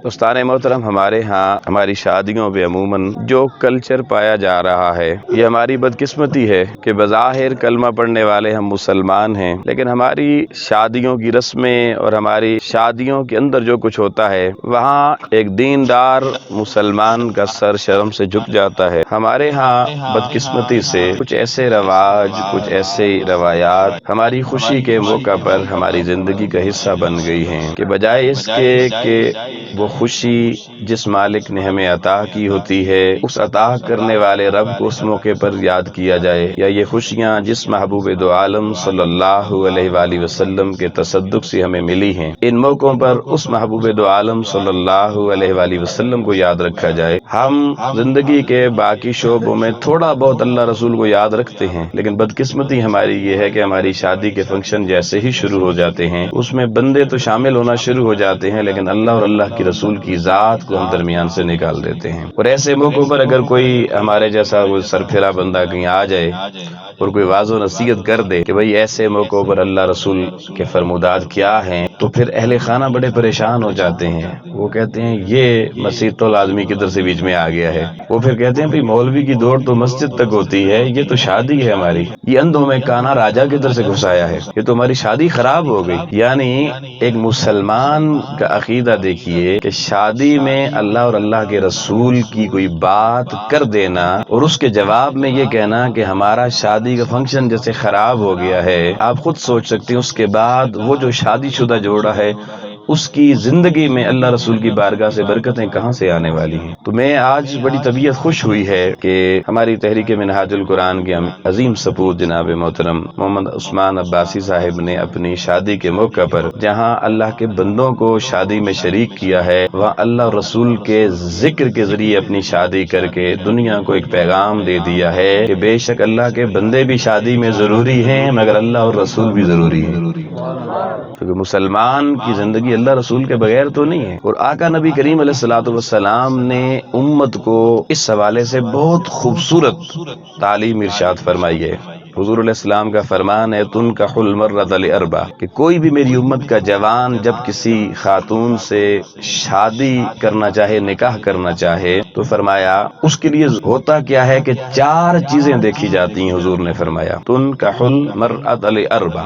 دوستان محترم، ہمارے ہاں ہماری شادیوں پہ عموماً جو کلچر پایا جا رہا ہے، یہ ہماری بدقسمتی ہے کہ بظاہر کلمہ پڑھنے والے ہم مسلمان ہیں، لیکن ہماری شادیوں کی رسمیں اور ہماری شادیوں کے اندر جو کچھ ہوتا ہے وہاں ایک دیندار مسلمان کا سر شرم سے جھک جاتا ہے۔ ہمارے ہاں بدقسمتی سے کچھ ایسے رواج، کچھ ایسے روایات ہماری خوشی کے موقع پر ہماری زندگی کا حصہ بن گئی ہیں کہ بجائے اس کے کہ وہ خوشی جس مالک نے ہمیں عطا کی ہوتی ہے اس عطا کرنے والے رب کو اس موقع پر یاد کیا جائے، یا یہ خوشیاں جس محبوب دو عالم صلی اللہ علیہ وآلہ وسلم کے تصدق سے ہمیں ملی ہیں، ان موقعوں پر اس محبوب دو عالم صلی اللہ علیہ وآلہ وسلم کو یاد رکھا جائے۔ ہم زندگی کے باقی شعبوں میں تھوڑا بہت اللہ رسول کو یاد رکھتے ہیں، لیکن بدقسمتی ہماری یہ ہے کہ ہماری شادی کے فنکشن جیسے ہی شروع ہو جاتے ہیں اس میں بندے تو شامل ہونا شروع ہو جاتے ہیں، لیکن اللہ اور اللہ کی رسول کی ذات کو ہم درمیان سے نکال دیتے ہیں۔ اور ایسے موقعوں پر اگر کوئی ہمارے جیسا وہ سرپھرا بندہ کہیں آ جائے اور کوئی واضح و نصیحت کر دے کہ بھئی ایسے موقعوں پر اللہ رسول کے فرمودات کیا ہیں، تو پھر اہل خانہ بڑے پریشان ہو جاتے ہیں۔ وہ کہتے ہیں یہ مسجد تو آدمی کدھر سے بیچ میں آ گیا ہے۔ وہ پھر کہتے ہیں بھئی مولوی کی دوڑ تو مسجد تک ہوتی ہے، یہ تو شادی ہے ہماری، یہ اندھوں میں کانا راجا کدھر سے گھسایا ہے، یہ تو ہماری شادی خراب ہو گئی۔ یعنی ایک مسلمان کا عقیدہ دیکھیے کہ شادی میں اللہ اور اللہ کے رسول کی کوئی بات کر دینا اور اس کے جواب میں یہ کہنا کہ ہمارا شادی کا فنکشن جیسے خراب ہو گیا ہے، آپ خود سوچ سکتے ہیں اس کے بعد وہ جو شادی شدہ جوڑا ہے اس کی زندگی میں اللہ رسول کی بارگاہ سے برکتیں کہاں سے آنے والی ہیں۔ تو میں آج بڑی طبیعت خوش ہوئی ہے کہ ہماری تحریک منہاج القرآن کے عظیم سپوت جناب محترم محمد عثمان عباسی صاحب نے اپنی شادی کے موقع پر جہاں اللہ کے بندوں کو شادی میں شریک کیا ہے، وہاں اللہ اور رسول کے ذکر کے ذریعے اپنی شادی کر کے دنیا کو ایک پیغام دے دیا ہے کہ بے شک اللہ کے بندے بھی شادی میں ضروری ہیں مگر اللہ اور رسول بھی ضروری ہیں، کیونکہ مسلمان کی زندگی اللہ رسول کے بغیر تو نہیں ہے۔ اور آقا نبی کریم علیہ الصلوۃ والسلام نے امت کو اس حوالے سے بہت خوبصورت تعلیم ارشاد فرمائی ہے۔ حضور علیہ السلام کا فرمان ہے تنکح المرأۃ لاربع، کہ کوئی بھی میری امت کا جوان جب کسی خاتون سے شادی کرنا چاہے، نکاح کرنا چاہے، تو فرمایا اس کے لیے ہوتا کیا ہے کہ 4 چیزیں دیکھی جاتی ہیں۔ حضور نے فرمایا تنکح المرأۃ لاربع،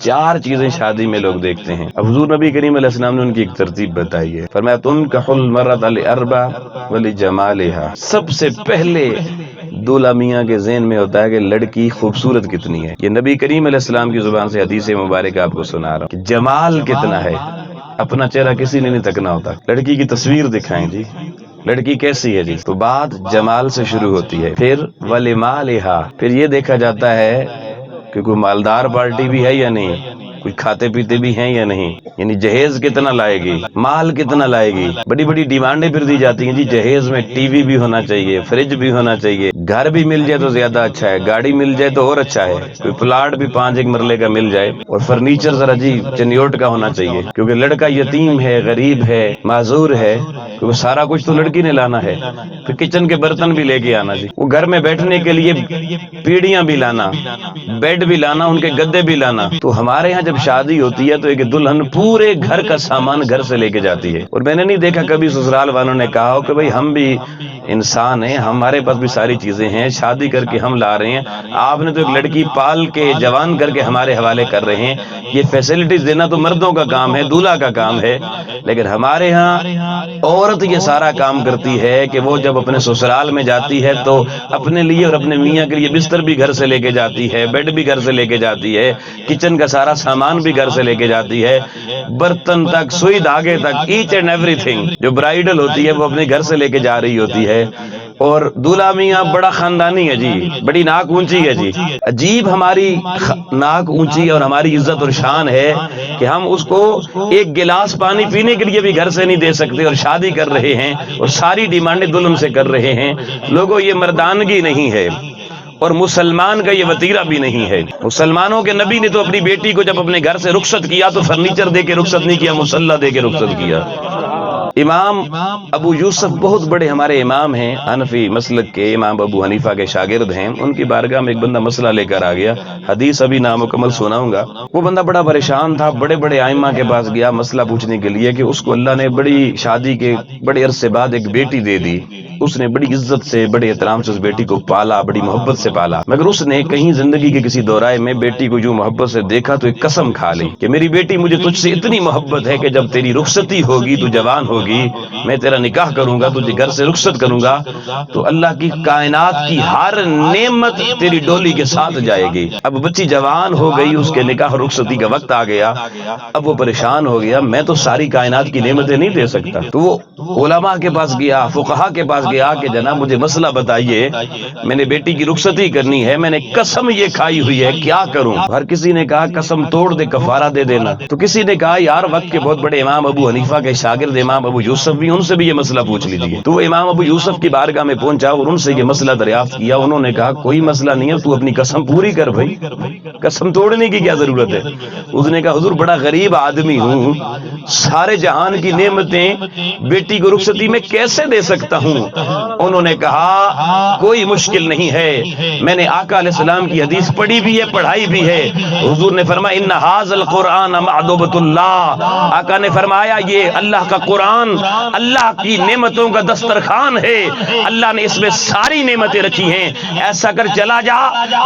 4 چیزیں شادی میں لوگ دیکھتے ہیں۔ اب حضور نبی کریم علیہ السلام نے ان کی ایک ترتیب بتائی ہے، فرمایا تنکح المرأۃ لاربع ولجمالها، سب سے پہلے دولہا میاں کے ذہن میں ہوتا ہے کہ لڑکی خوبصورت کتنی ہے۔ یہ نبی کریم علیہ السلام کی زبان سے حدیث مبارک آپ کو سنا رہا ہوں کہ جمال کتنا ہے، اپنا چہرہ کسی نے نہیں تکنا ہوتا، لڑکی کی تصویر دکھائیں جی، لڑکی کیسی ہے جی، تو بات جمال سے شروع ہوتی ہے۔ پھر ولمالها، پھر یہ دیکھا جاتا ہے کہ کوئی مالدار پارٹی بھی ہے یا نہیں، کوئی کھاتے پیتے بھی ہیں یا نہیں، یعنی جہیز کتنا لائے گی، مال کتنا لائے گی۔ بڑی بڑی ڈیمانڈیں پھر دی جاتی ہیں جی، جہیز میں ٹی وی بھی ہونا چاہیے، فریج بھی ہونا چاہیے، گھر بھی مل جائے تو زیادہ اچھا ہے، گاڑی مل جائے تو اور اچھا ہے، کوئی پلاٹ بھی 5 مرلے کا مل جائے، اور فرنیچر ذرا جی چنیوٹ کا ہونا چاہیے، کیونکہ لڑکا یتیم ہے، غریب ہے، معذور ہے، کیونکہ سارا کچھ تو لڑکی نے لانا ہے۔ پھر کچن کے برتن بھی لے کے آنا جی، وہ گھر میں بیٹھنے کے لیے پیڑیاں بھی لانا، بیڈ بھی لانا، ان کے گدے بھی لانا۔ تو ہمارے ہاں جب شادی ہوتی ہے تو ایک دلہن پورے گھر کا سامان گھر سے لے کے جاتی ہے، اور میں نے نہیں دیکھا کبھی سسرال والوں نے کہا ہو کہ بھئی ہم بھی انسان ہیں، ہمارے پاس بھی ساری چیزیں ہیں، شادی کر کے ہم لا رہے ہیں، آپ نے تو ایک لڑکی پال کے جوان کر کے ہمارے حوالے کر رہے ہیں۔ یہ فیسلٹیز دینا تو مردوں کا کام ہے، دولہا کا کام ہے، لیکن ہمارے ہاں عورت یہ سارا کام کرتی ہے کہ وہ جب اپنے سسرال میں جاتی ہے تو اپنے لیے اور اپنے میاں کے لیے بستر بھی گھر سے لے کے جاتی ہے، بیڈ بھی گھر سے لے کے جاتی ہے، کچن کا سارا سامان بھی گھر سے لے کے جاتی ہے، برتن تک، سوئی دھاگے تک، ایچ اینڈ ایوری تھنگ جو برائیڈل ہوتی ہے وہ اپنے گھر سے لے کے جا رہی ہوتی ہے۔ اور دولہا میاں بڑا خاندانی ہے جی، بڑی ناک اونچی ہے جی، عجیب ہماری ناک اونچی اور ہماری عزت اور شان ہے کہ ہم اس کو ایک گلاس پانی پینے کے لیے بھی گھر سے نہیں دے سکتے، اور شادی کر رہے ہیں اور ساری ڈیمانڈیں دلہن سے کر رہے ہیں۔ لوگوں یہ مردانگی نہیں ہے، اور مسلمان کا یہ وطیرہ بھی نہیں ہے۔ مسلمانوں کے نبی نے تو اپنی بیٹی کو جب اپنے گھر سے رخصت کیا تو فرنیچر دے کے رخصت نہیں کیا، مصلی دے کے رخصت کیا۔ امام ابو یوسف بہت بڑے ہمارے امام ہیں، حنفی مسلک کے امام ابو حنیفہ کے شاگرد ہیں. ان کی بارگاہ میں ایک بندہ مسئلہ لے کر آ گیا، حدیث ابھی نامکمل سناؤں گا. وہ بندہ بڑا پریشان تھا، بڑے بڑے ائمہ کے پاس گیا مسئلہ پوچھنے کے لیے کہ اس کو اللہ نے بڑی شادی کے بڑے عرصے بعد ایک بیٹی دے دی. اس نے بڑی عزت سے بڑے احترام سے اس بیٹی کو پالا، بڑی محبت سے پالا، مگر اس نے کہیں زندگی کے کسی دورائے میں بیٹی کو جو محبت سے دیکھا تو ایک قسم کھا لی کہ میری بیٹی مجھے تجھ سے اتنی محبت ہے کہ جب تیری رخصتی ہوگی، تو جوان ہوگی، میں تیرا نکاح کروں گا، تجھے گھر سے رخصت کروں گا تو اللہ کی کائنات کی ہر نعمت تیری ڈولی کے ساتھ جائے گی. اب بچی جوان ہو گئی، اس کے نکاح رخصتی کا وقت آ گیا. اب وہ پریشان ہو گیا، میں تو ساری کائنات کی نعمتیں نہیں دے سکتا. تو وہ علماء کے پاس گیا، فقہا کے پاس گیا کہ جناب مجھے مسئلہ بتائیے، میں نے بیٹی کی رخصتی کرنی ہے، میں نے قسم یہ کھائی ہوئی ہے، کیا کروں؟ ہر کسی نے کہا قسم توڑ دے، کفارہ دے دینا. تو کسی نے کہا یار وقت کے بہت بڑے امام ابو حنیفہ کے شاگرد امام ابو یوسف بھی، ان سے بھی یہ مسئلہ پوچھ لیجیے. تو وہ امام ابو یوسف کی بارگاہ میں پہنچا اور ان سے یہ مسئلہ دریافت کیا. انہوں نے کہا کوئی مسئلہ نہیں ہے، تو اپنی قسم پوری کر بھائی، قسم توڑنے کی کیا ضرورت ہے؟ اس نے کہا حضور بڑا غریب آدمی ہوں، سارے جہان کی نعمتیں بیٹی کو رخصتی میں کیسے دے سکتا ہوں؟ انہوں نے کہا کوئی مشکل نہیں ہے، میں نے آقا علیہ السلام کی حدیث پڑھی بھی ہے، پڑھائی بھی ہے. حضور نے فرمایا ان ھذا القرآن معذبۃ اللہ، آقا نے فرمایا یہ اللہ کا قرآن اللہ کی نعمتوں کا دسترخوان ہے، اللہ نے اس میں ساری نعمتیں رکھی ہیں. ایسا کر چلا جا،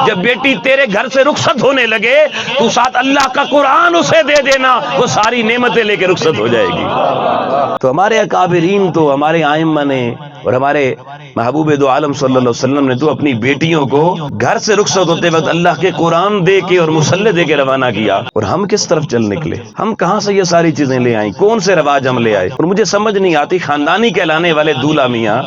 جب بیٹی تیرے گھر سے رخصت ہونے لگے تو ساتھ اللہ کا قرآن اسے دے دینا، وہ ساری نعمتیں لے کے رخصت ہو جائے گی. تو ہمارے اکابرین تو ہمارے ائمہ نے اور ہمارے محبوب دو عالم صلی اللہ علیہ وسلم نے تو اپنی بیٹیوں کو گھر سے رخصت ہوتے وقت اللہ کے قرآن دے کے اور مصلی دے کے روانہ کیا. اور ہم کس طرف چل نکلے؟ ہم کہاں سے یہ ساری چیزیں لے آئیں؟ کون سے رواج ہم لے آئے؟ اور مجھے سمجھ نہیں آتی خاندانی کہلانے والے دولہا میاں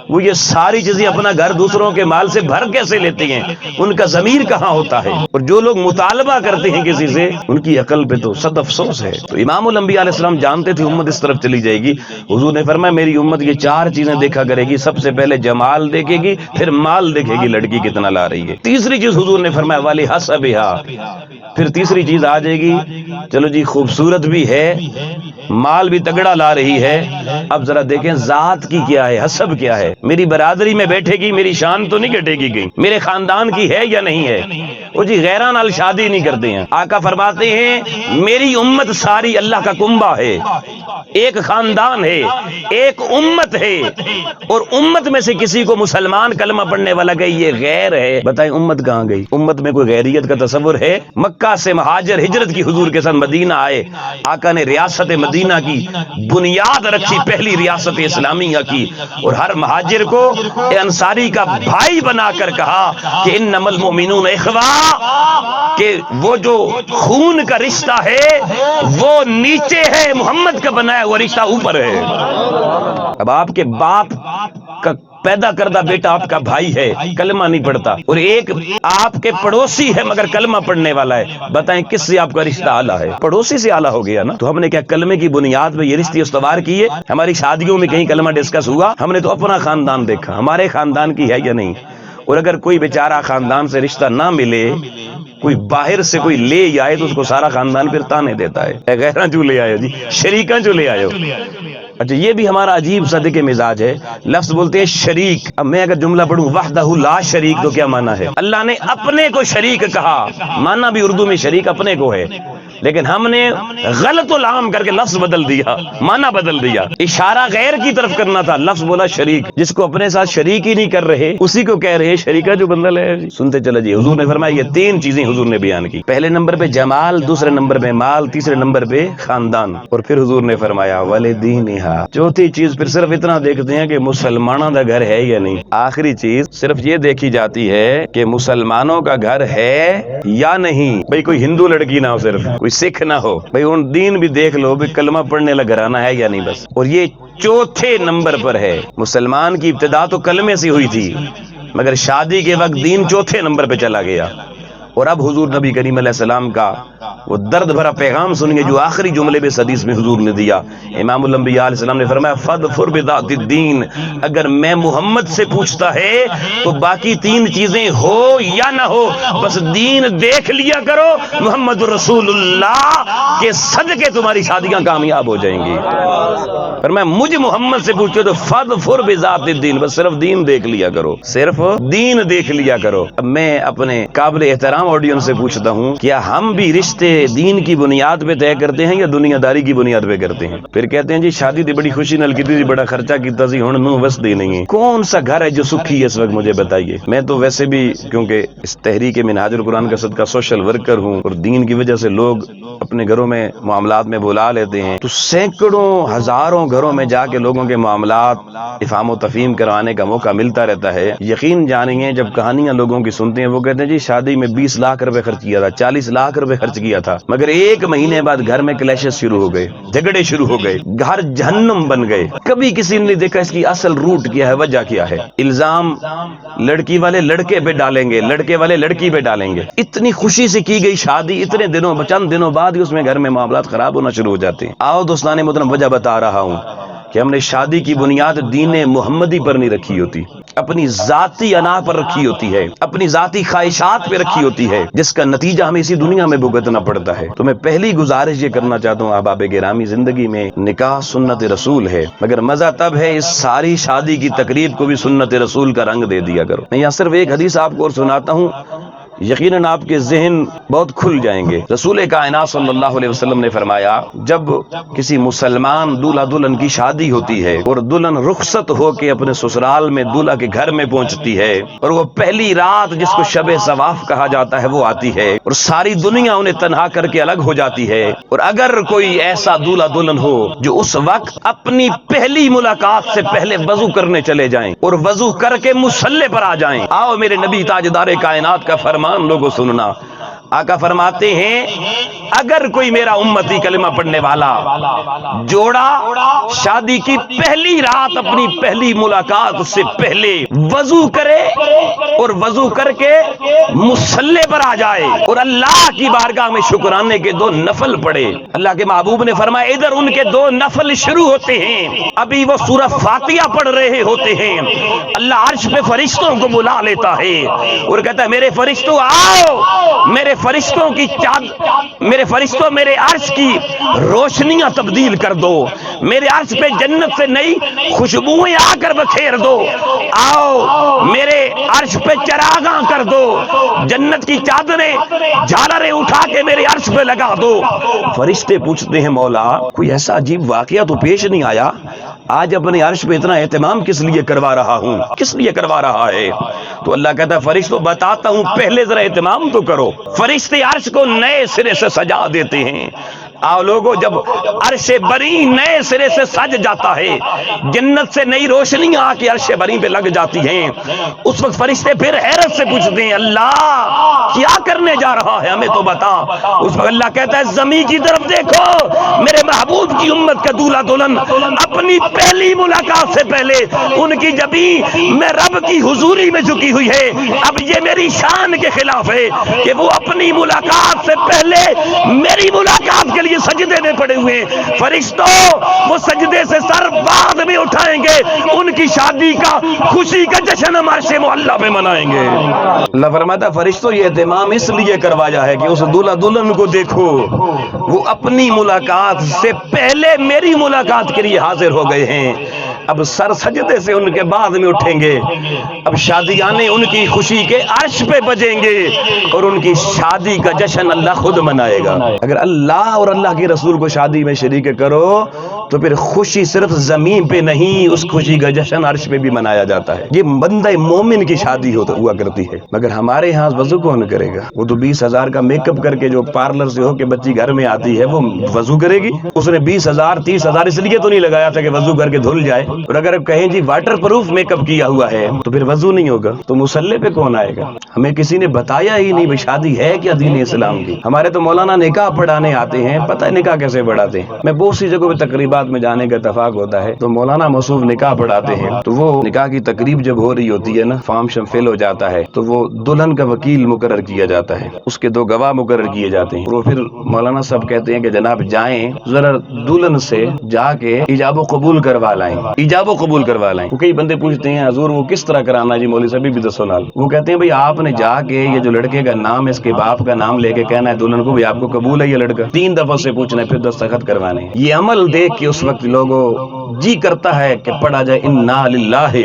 وہ یہ ساری چیزیں اپنا گھر دوسروں کے مال سے بھر کیسے لیتے ہیں؟ ان کا ضمیر کہاں ہوتا ہے؟ اور جو لوگ مطالبہ کرتے ہیں کسی سے، ان کی عقل پہ تو صد افسوس ہے. تو امام الانبیاء علیہ السلام جانتے تھے امت اس طرف چلی جائے گی. حضور نے فرمایا میری امت یہ چار چیزیں دیکھا کرے گی، سب سے پہلے جمال دیکھے گی، پھر مال دیکھے گی لڑکی کتنا لا رہی ہے. تیسری چیز حضور نے فرمایا والی حسبها، پھر تیسری چیز آ جائے گی چلو جی خوبصورت بھی ہے، مال بھی تگڑا لا رہی ہے، اب ذرا دیکھیں ذات کی کیا ہے، حسب کیا ہے، میری برادری میں بیٹھے گی، میری شان تو نہیں گھٹے گی کہیں، میرے خاندان کی ہے یا نہیں ہے. وہ جی غیران نال شادی نہیں کرتے ہیں. آقا فرماتے ہیں میری امت ساری اللہ کا کنبہ ہے، ایک خاندان ہے، ایک امت ہے، اور امت میں سے کسی کو مسلمان کلمہ پڑھنے والا کہ یہ غیر ہے، بتائیں امت کہاں گئی؟ امت میں کوئی غیریت کا تصور ہے؟ مکہ سے مہاجر ہجرت کی حضور کے ساتھ مدینہ آئے، آقا نے ریاست مدینہ کی بنیاد رکھی، پہلی ریاست اسلامیہ کی، اور ہر مہاجر کو انصاری کا بھائی بنا کر کہا کہ انما المؤمنون اخوہ، کہ وہ جو خون کا رشتہ ہے وہ نیچے ہے، محمد کا بنایا وہ رشتہ اوپر ہے. اب آپ کے باپ کا پیدا کردہ بیٹا آپ کا بھائی ہے، کلمہ نہیں پڑھتا، اور ایک آپ کے پڑوسی ہے مگر کلمہ پڑھنے والا ہے، بتائیں کس سے آپ کا رشتہ اعلیٰ ہے؟ پڑوسی سے اعلیٰ ہو گیا نا. تو ہم نے کیا کلمے کی بنیاد پہ یہ رشتے استوار کیے؟ ہماری شادیوں میں کہیں کلمہ ڈسکس ہوا؟ ہم نے تو اپنا خاندان دیکھا، ہمارے خاندان کی ہے یا نہیں. اور اگر کوئی بیچارہ خاندان سے رشتہ نہ ملے، کوئی باہر سے کوئی لے آئے تو اس کو سارا خاندان پھر تانے دیتا ہے، غیراں جو لے آئے ہو جی، شریکاں جو لے آئے ہو. اچھا یہ بھی ہمارا عجیب سا دیکھے مزاج ہے، لفظ بولتے ہیں شریک. اب میں اگر جملہ پڑھوں وحدہ لا شریک تو کیا معنی ہے؟ اللہ نے اپنے کو شریک کہا، معنی بھی اردو میں شریک اپنے کو ہے، لیکن ہم نے غلط العام کر کے لفظ بدل دیا، معنی بدل دیا. اشارہ غیر کی طرف کرنا تھا، لفظ بولا شریک. جس کو اپنے ساتھ شریک ہی نہیں کر رہے اسی کو کہہ رہے شریکہ جو بندہ لے. سنتے چلے جی، حضور نے فرمایا یہ تین چیزیں حضور نے بیان کی، پہلے نمبر پہ جمال، دوسرے نمبر پہ مال، تیسرے نمبر پہ خاندان، اور پھر حضور نے فرمایا والدینہا. چوتھی چیز پھر صرف اتنا دیکھتے ہیں کہ مسلمانوں کا گھر ہے یا نہیں. آخری چیز صرف یہ دیکھی جاتی ہے کہ مسلمانوں کا گھر ہے یا نہیں. بھئی کوئی ہندو لڑکی نہ ہو، صرف کوئی سکھ نہ ہو، بھئی ان دین بھی دیکھ لو بھی کلمہ پڑھنے لگ گھرانہ ہے یا نہیں بس. اور یہ چوتھے نمبر پر ہے. مسلمان کی ابتدا تو کلمے سے ہوئی تھی، مگر شادی کے وقت دین چوتھے نمبر پہ چلا گیا. اور اب حضور نبی کریم علیہ السلام کا وہ درد بھرا پیغام سنیے جو آخری جملے میں حدیث میں حضور نے دیا۔ امام الانبیاء علیہ السلام نے فرمایا فَاظْفَرْ بِذَاتِ الدِّینِ، اگر میں محمد سے پوچھتا ہے تو باقی تین چیزیں ہو یا نہ ہو، بس دین دیکھ لیا کرو، محمد رسول اللہ کے صدقے تمہاری شادیاں کامیاب ہو جائیں گی۔ فرمایا مجھ محمد سے پوچھو تو فَاظْفَرْ بِذَاتِ الدِّینِ، بس صرف دین دیکھ لیا کرو، صرف دین دیکھ لیا کرو۔ اب میں اپنے قابل احترام آڈینس سے پوچھتا ہوں، کیا ہم بھی رشتے دین کی بنیاد پہ طے کرتے ہیں یا دنیا داری کی بنیاد پہ کرتے ہیں؟ پھر کہتے ہیں جی شادی دی بڑی خوشی نال کی تھی، بڑا خرچہ کیتا سی، ہن نو وس دی نہیں ہے۔ کون سا گھر ہے جو سکھی ہے اس وقت مجھے بتائیے۔ میں تو ویسے بھی کیونکہ اس تحریک منہاج القرآن کا صدقہ سوشل ورکر ہوں اور دین کی وجہ سے لوگ اپنے گھروں میں معاملات میں بلا لیتے ہیں، تو سینکڑوں ہزاروں گھروں میں جا کے لوگوں کے معاملات افہام و تفہیم کروانے کا موقع ملتا رہتا ہے۔ یقین جانیں جب کہانیاں لوگوں کی سنتے ہیں، وہ کہتے ہیں جی شادی میں 20 لاکھ روپے خرچ کیا تھا، 40 لاکھ روپے خرچ کیا تھا، مگر ایک مہینے بعد گھر میں کلیشز شروع ہو گئے، جھگڑے شروع ہو گئے، گھر جہنم بن گئے۔ کبھی کسی نے نہیں دیکھا اس کی اصل روٹ کیا ہے، وجہ کیا ہے۔ الزام لڑکی والے لڑکے پہ ڈالیں گے، لڑکے والے لڑکی پہ ڈالیں گے۔ اتنی خوشی سے کی گئی شادی، اتنے دنوں چند دنوں بعد ہی اس میں گھر میں معاملات خراب ہونا شروع ہو جاتے ہیں۔ آؤ دوستان محترم، وجہ بتا رہا ہوں کہ ہم نے شادی کی بنیاد دین محمدی پر نہیں رکھی ہوتی، اپنی ذاتی انا پر رکھی ہوتی ہے، اپنی ذاتی خواہشات پہ رکھی ہوتی ہے، جس کا نتیجہ ہمیں اسی دنیا میں بھگتنا پڑتا ہے۔ تو میں پہلی گزارش یہ کرنا چاہتا ہوں احباب گرامی، زندگی میں نکاح سنت رسول ہے، مگر مزہ تب ہے اس ساری شادی کی تقریب کو بھی سنت رسول کا رنگ دے دیا کرو۔ میں یہاں صرف ایک حدیث آپ کو اور سناتا ہوں، یقیناً آپ کے ذہن بہت کھل جائیں گے۔ رسول کائنات صلی اللہ علیہ وسلم نے فرمایا، جب کسی مسلمان دولہا دلہن کی شادی ہوتی ہے اور دلہن رخصت ہو کے اپنے سسرال میں دولہا کے گھر میں پہنچتی ہے، اور وہ پہلی رات جس کو شب صواف کہا جاتا ہے وہ آتی ہے، اور ساری دنیا انہیں تنہا کر کے الگ ہو جاتی ہے، اور اگر کوئی ایسا دولہا دلہن ہو جو اس وقت اپنی پہلی ملاقات سے پہلے وضو کرنے چلے جائیں اور وضو کر کے مصلی پر آ جائیں، آؤ میرے نبی تاجدار کائنات کا فرمان لوگوں سننا۔ آقا فرماتے ہیں اگر کوئی میرا امتی کلمہ پڑھنے والا جوڑا شادی کی پہلی رات اپنی پہلی ملاقات سے پہلے وضو کرے اور وضو کر کے مصلی پر آ جائے اور اللہ کی بارگاہ میں شکرانے کے 2 نفل پڑھے، اللہ کے محبوب نے فرمایا ادھر ان کے 2 نفل شروع ہوتے ہیں، ابھی وہ سورہ فاتحہ پڑھ رہے ہوتے ہیں، اللہ عرش پہ فرشتوں کو بلا لیتا ہے اور کہتا ہے میرے فرشتوں آؤ، میرے فرشتوں کی میرے فرشتوں میرے عرش کی روشنیاں تبدیل کر دو، میرے عرش پہ جنت سے نئی خوشبوئیں آ کر بکھیر دو، آؤ میرے عرش پہ چراغاں کر دو، جنت کی چادریں جھالریں اٹھا کے میرے عرش پہ لگا دو۔ فرشتے پوچھتے ہیں مولا کوئی ایسا عجیب واقعہ تو پیش نہیں آیا، آج اپنے عرش پہ اتنا اہتمام کس لیے کروا رہا ہوں، کس لیے کروا رہا ہے؟ تو اللہ کہتا ہے فرشتوں بتاتا ہوں، پہلے ذرا اہتمام تو کرو۔ فرشتے عرش کو نئے سرے سے سجا دیتے ہیں۔ آؤ لوگوں، جب عرش بری نئے سرے سے سج جاتا ہے، جنت سے نئی روشنیاں آ کے عرش بری پہ لگ جاتی ہیں، اس وقت فرشتے پھر حیرت سے پوچھتے ہیں اللہ کیا کرنے جا رہا ہے ہمیں تو بتا۔ اس وقت اللہ کہتا ہے زمین کی طرف دیکھو، میرے محبوب کی امت کا دولہا دلہن اپنی پہلی ملاقات سے پہلے ان کی جبین میں رب کی حضوری میں جھکی ہوئی ہے۔ اب یہ میری شان کے خلاف ہے کہ وہ اپنی ملاقات سے پہلے میری ملاقات کے لیے سجدے میں پڑے ہوئے ہیں۔ فرشتوں وہ سجدے سے سر بعد میں اٹھائیں گے، ان کی شادی کا خوشی کا جشن ہم عرش معلیٰ پہ منائیں گے۔ اللہ فرماتا ہے فرشتوں یہ اہتمام اس لیے کروایا ہے کہ اس دولہا دلہن کو دیکھو، وہ اپنی ملاقات سے پہلے میری ملاقات کے لیے حاضر ہو گئے ہیں، اب سر سجدے سے ان کے بعد میں اٹھیں گے، اب شادیانے ان کی خوشی کے عرش پہ بجیں گے اور ان کی شادی کا جشن اللہ خود منائے گا۔ اگر اللہ اور اللہ کے رسول کو شادی میں شریک کرو تو پھر خوشی صرف زمین پہ نہیں، اس خوشی کا جشن عرش پہ بھی منایا جاتا ہے۔ یہ بندہ مومن کی شادی ہوا کرتی ہے، مگر ہمارے ہاں وضو کون کرے گا؟ وہ تو 20,000 کا میک اپ کر کے جو پارلر سے ہو کے بچی گھر میں آتی ہے وہ وضو کرے گی؟ اس نے 20,000 30,000 اس لیے تو نہیں لگایا تھا کہ وضو کر کے دھل جائے، اور اگر کہیں جی واٹر پروف میک اپ کیا ہوا ہے تو پھر وضو نہیں ہوگا تو مصلی پہ کون آئے گا؟ ہمیں کسی نے بتایا ہی نہیں شادی ہے کیا دین اسلام کی۔ ہمارے تو مولانا نکاح پڑھانے آتے ہیں، پتہ ہے نکاح کیسے پڑھاتے ہیں۔ میں بہت سی جگہوں پہ تقریبات جماعت میں جانے کا اتفاق ہوتا ہے تو مولانا موصوف نکاح پڑھاتے ہیں، تو وہ نکاح کی تقریب جب ہو رہی ہوتی ہے نا، فارم شم فل ہو جاتا ہے تو وہ دلہن کا وکیل مقرر کیا جاتا ہے، اس کے 2 گواہ مقرر کیے جاتے ہیں، وہ پھر مولانا صاحب کہتے ہیں کہ جناب جائیں ذرا دلہن سے جا کے ایجاب و قبول کروا لائیں، ایجاب و قبول کروا لائیں۔ وہ کئی بندے پوچھتے ہیں حضور وہ کس طرح کرانا جی مولوی صاحب بھی دسو نال، وہ کہتے ہیں بھئی آپ نے جا کے یہ جو لڑکے کا نام اس کے باپ کا نام لے کے کہنا ہے دلہن کو بھی آپ کو قبول ہے یہ لڑکا، 3 دفعہ سے پوچھنا ہے، پھر دستخط کروانے ہیں۔ یہ عمل دیکھ کے اس وقت لوگوں جی کرتا ہے کہ پڑھا جائے انا للہ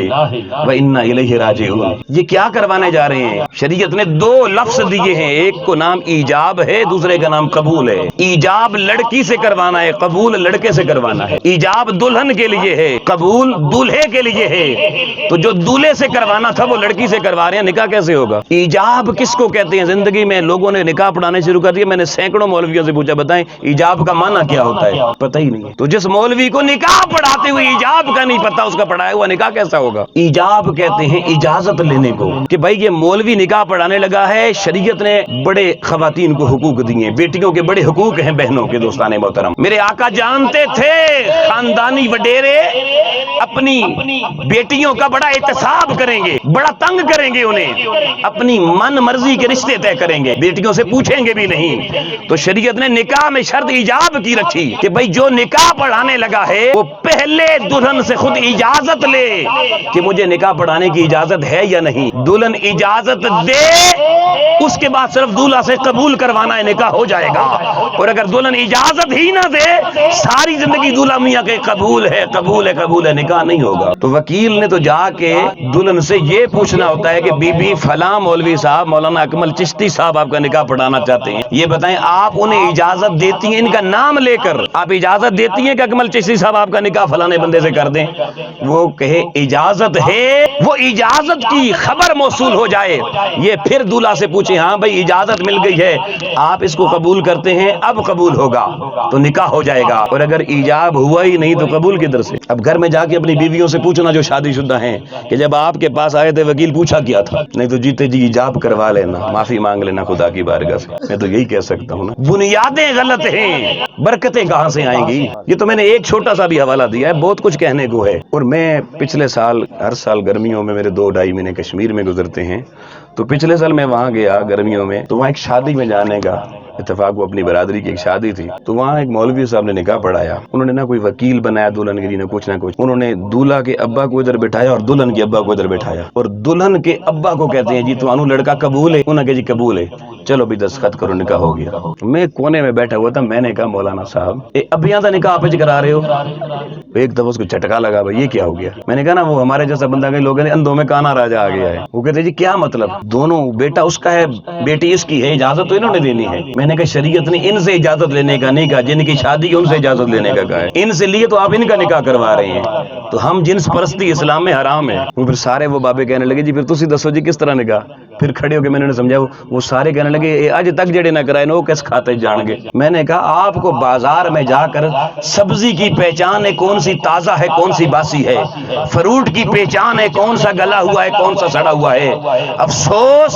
و انا الیہ راجعون۔ یہ کیا کروانے جا رہے ہیں؟ شریعت نے 2 لفظ دیے ہیں، ایک کو نام ایجاب ہے، دوسرے کا نام قبول ہے۔ ایجاب لڑکی سے کروانا ہے، قبول لڑکے سے کروانا ہے۔ ایجاب دلہن کے لیے ہے، قبول دولہے کے لیے ہے۔ تو جو دولہے سے کروانا تھا وہ لڑکی سے کروا رہے ہیں، نکاح کیسے ہوگا؟ ایجاب کس کو کہتے ہیں؟ زندگی میں لوگوں نے نکاح پڑھانے شروع کر دیا، میں نے سینکڑوں مولویوں سے پوچھا بتائیں ایجاب کا معنی کیا ہوتا ہے؟ پتہ ہی نہیں ہے۔ تو جس مولوی کو نکاح پڑھاتے ہوئے ایجاب کا نہیں پتا، اس کا پڑھایا ہوا نکاح کیسا ہوگا؟ ایجاب کہتے ہیں اجازت لینے کو، کہ بھائی یہ مولوی نکاح پڑھانے لگا ہے، شریعت نے بڑے خواتین کو حقوق دیے، بیٹیوں کے بڑے حقوق ہیں بہنوں کے۔ دوستان محترم، میرے آقا جانتے تھے خاندانی وڈیرے اپنی بیٹیوں کا بڑا احتساب کریں گے، بڑا تنگ کریں گے، انہیں اپنی من مرضی کے رشتے طے کریں گے، بیٹیوں سے پوچھیں گے بھی نہیں۔ تو شریعت نے نکاح میں شرط ایجاب کی رکھی کہ بھئی جو نکاح پڑھانے لگا ہے وہ پہلے دلہن سے خود اجازت لے کہ مجھے نکاح پڑھانے کی اجازت ہے یا نہیں۔ دلہن اجازت دے، اس کے بعد صرف دولہا سے قبول کروانا ہے، نکاح ہو جائے گا۔ اور اگر دلہن اجازت ہی نہ دے، ساری زندگی دولہا میاں کے قبول ہے قبول ہے قبول ہے، نکاح نہیں ہوگا۔ تو وکیل نے تو جا کے دلہن سے یہ پوچھنا ہوتا ہے کہ بی بی فلاں مولوی صاحب مولانا اکمل چشتی صاحب آپ کا نکاح پڑھانا چاہتے ہیں، یہ بتائیں آپ انہیں اجازت دیتی ہیں ان کا نام لے کر؟ آپ اجازت دیتی ہیں کہ اکمل چشتی صاحب آپ کا نکاح فلانے بندے سے کر دیں؟ وہ کہے اجازت ہے، وہ اجازت کی خبر موصول ہو جائے، یہ پھر دولہا سے پوچھے ہاں بھائی اجازت مل گئی ہے، آپ اس کو قبول کرتے ہیں؟ اب قبول ہوگا تو نکاح ہو جائے گا، اور اگر ایجاب ہوا ہی نہیں تو قبول کدھر سے؟ اب گھر میں جا کے اپنی بیویوں سے پوچھنا جو شادی شدہ ہیں کہ جب آپ کے پاس آئے تھے وکیل پوچھا کیا تھا؟ نہیں تو جیتے جی ایجاب کروا لینا، معافی مانگ لینا خدا کی بارگاہ سے۔ میں تو یہی کہہ سکتا ہوں نا، بنیادیں غلط ہیں، برکتیں کہاں سے آئیں گی؟ یہ تو میں نے ایک چھوٹا سا بھی حوالہ دیا ہے، بہت کچھ کہنے کو ہے۔ اور میں پچھلے سال، ہر سال گرمیوں میں میرے 2-2.5 مہینے کشمیر میں گزرتے ہیں، تو پچھلے سال میں وہاں گیا گرمیوں میں، تو وہاں ایک شادی میں جانے کا اتفاق، وہ اپنی برادری کی ایک شادی تھی، تو وہاں ایک مولوی صاحب نے نکاح پڑھایا، انہوں نے نہ کوئی وکیل بنایا دلہن کے لیے، نہ کچھ، انہوں نے دولہا کے ابا کو ادھر بٹھایا اور دلہن کے ابا کو ادھر بٹھایا، اور دلہن کے ابا کو کہتے ہیں جی تو انو لڑکا قبول ہے؟ انہوں نے کہا جی قبول ہے، چلو بھی دستخط کرو، نکاح ہو گیا۔ میں کونے میں بیٹھا ہوا تھا، میں نے کہا مولانا صاحب اب یہاں تھا نکاح آپ کرا رہے ہو؟ ایک دفعہ اس کو جھٹکا لگا، بھائی یہ کیا ہو گیا؟ میں نے کہا نا وہ ہمارے جیسا بندہ کہ لوگ اندھوں میں کانا راجا آ گیا ہے۔ وہ کہتے جی کیا مطلب؟ دونوں بیٹا اس کا ہے بیٹی اس کی ہے، اجازت تو انہوں نے دینی ہے۔ میں نے کہا شریعت نے ان سے اجازت لینے کا نہیں کہا، جن کی شادی کی ان سے اجازت لینے کا کہا ہے، ان سے لیے تو آپ ان کا نکاح کروا رہے ہیں، تو ہم جنس پرستی اسلام میں حرام ہے۔ وہ پھر سارے وہ بابے کہنے لگے جی پھر تسی دسو جی کس طرح نکاح؟ پھر کھڑے ہو کے میں نے سمجھا، وہ سارے کہنے لگے آج تک جڑے نہ کرائے وہ کس کھاتے جان گے۔ میں نے کہا آپ کو بازار میں جا کر سبزی کی پہچان ہے کون سی تازہ ہے کون سی باسی ہے، فروٹ کی پہچان ہے کون سا گلا ہوا ہے کون سا سڑا ہوا ہے۔ افسوس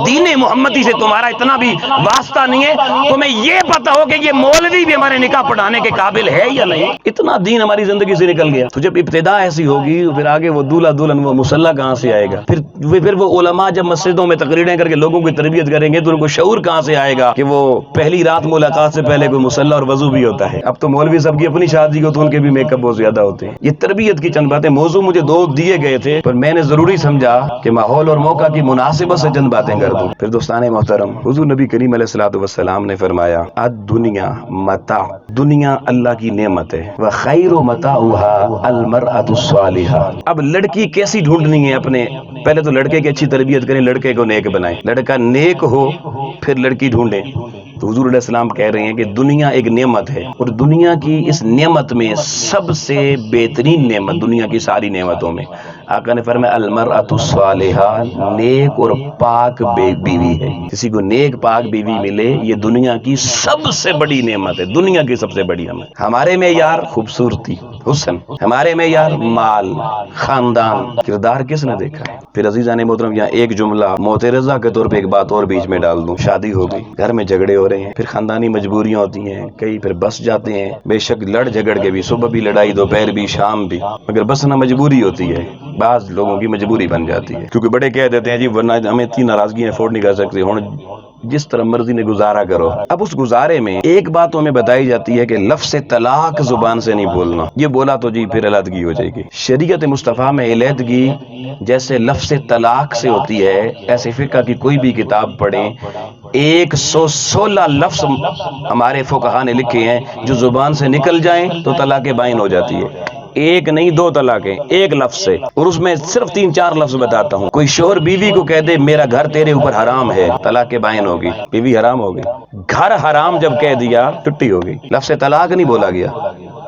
دین محمدی سے تمہارا اتنا بھی واسطہ نہیں ہے، تمہیں یہ پتا ہو کہ یہ مولوی بھی ہمارے نکاح پڑھانے کے قابل ہے یا نہیں۔ اتنا دین ہماری زندگی سے نکل گیا۔ تو جب ابتدا ایسی ہوگی پھر آگے وہ دولہا دلہن وہ مصلی کہاں سے آئے گا؟ پھر وہ علماء جب مسجدوں میں تقریریں کر کے لوگوں کی تربیت کریں گے تو ان کو شعور کہاں سے آئے گا کہ وہ پہلی رات ملاقات سے پہلے کوئی مصلی اور وضو بھی ہوتا ہے؟ اب تو مولوی صاحب کی اپنی شادی کو تو ان کے بھی میک اپ بہت زیادہ ہوتے ہیں۔ یہ تربیت کی چند باتیں، موضوع مجھے 2 دیے گئے تھے پر میں نے ضروری سمجھا کہ ماحول اور موقع کی مناسبت سے چند باتیں کر دوں۔ پھر دوستان محترم، حضور نبی کریم علیہ الصلوۃ والسلام نے فرمایا الدنیا متاع، دنیا اللہ کی نعمت ہے، وخیر متاعها المرأة الصالحہ۔ اب لڑکی کیسی ڈھونڈنی ہے اپنے؟ پہلے تو لڑکے کی اچھی تربیت کریں، لڑکے کو نیک بنائیں، لڑکا نیک ہو پھر لڑکی ڈھونڈیں۔ تو حضور علیہ السلام کہہ رہے ہیں کہ دنیا ایک نعمت ہے، اور دنیا کی اس نعمت میں سب سے بہترین نعمت دنیا کی ساری نعمتوں میں آقا نے فرمایا المرأة الصالحہ، نیک اور پاک بیوی ہے۔ کسی کو نیک پاک بیوی ملے یہ دنیا کی سب سے بڑی نعمت ہے، دنیا کی سب سے بڑی نعمت۔ ہمارے میں یار خوبصورتی، حسن، ہمارے میں یار مال، خاندان، کردار کس نے دیکھا ہے؟ پھر عزیزان محترم یہاں ایک جملہ معترضہ کے طور پہ ایک بات اور بیچ میں ڈال دوں، شادی ہو گئی، گھر میں جھگڑے ہو ہو رہے ہیں، پھر خاندانی مجبوریاں ہوتی ہیں، کئی پھر بس جاتے ہیں، بے شک لڑ جھگڑ کے بھی، صبح بھی لڑائی، دوپہر بھی، شام بھی، مگر بس نہ مجبوری ہوتی ہے، بعض لوگوں کی مجبوری بن جاتی ہے، کیونکہ بڑے کہہ دیتے ہیں جی ورنہ ہمیں اتنی ناراضگیاں افورڈ نہیں کر سکتے، جس طرح مرضی نے گزارا کرو۔ اب اس گزارے میں ایک بات ہمیں بتائی جاتی ہے کہ لفظ طلاق زبان سے نہیں بولنا، یہ بولا تو جی پھر علیحدگی ہو جائے گی۔ شریعت مصطفیٰ میں علیحدگی جیسے لفظ طلاق سے ہوتی ہے، ایسے فقہ کی کوئی بھی کتاب پڑھیں، 116 لفظ ہمارے فقہا نے لکھے ہیں جو زبان سے نکل جائیں تو طلاق بائن ہو جاتی ہے، ایک نہیں 2 طلاقیں ایک لفظ سے، اور اس میں صرف 3-4 لفظ بتاتا ہوں۔ کوئی شوہر بیوی کو کہہ دے میرا گھر تیرے اوپر حرام ہے، طلاق بائن ہوگی، بیوی حرام ہوگی۔ گھر حرام جب کہہ دیا چھٹی ہوگی، لفظ طلاق نہیں بولا گیا،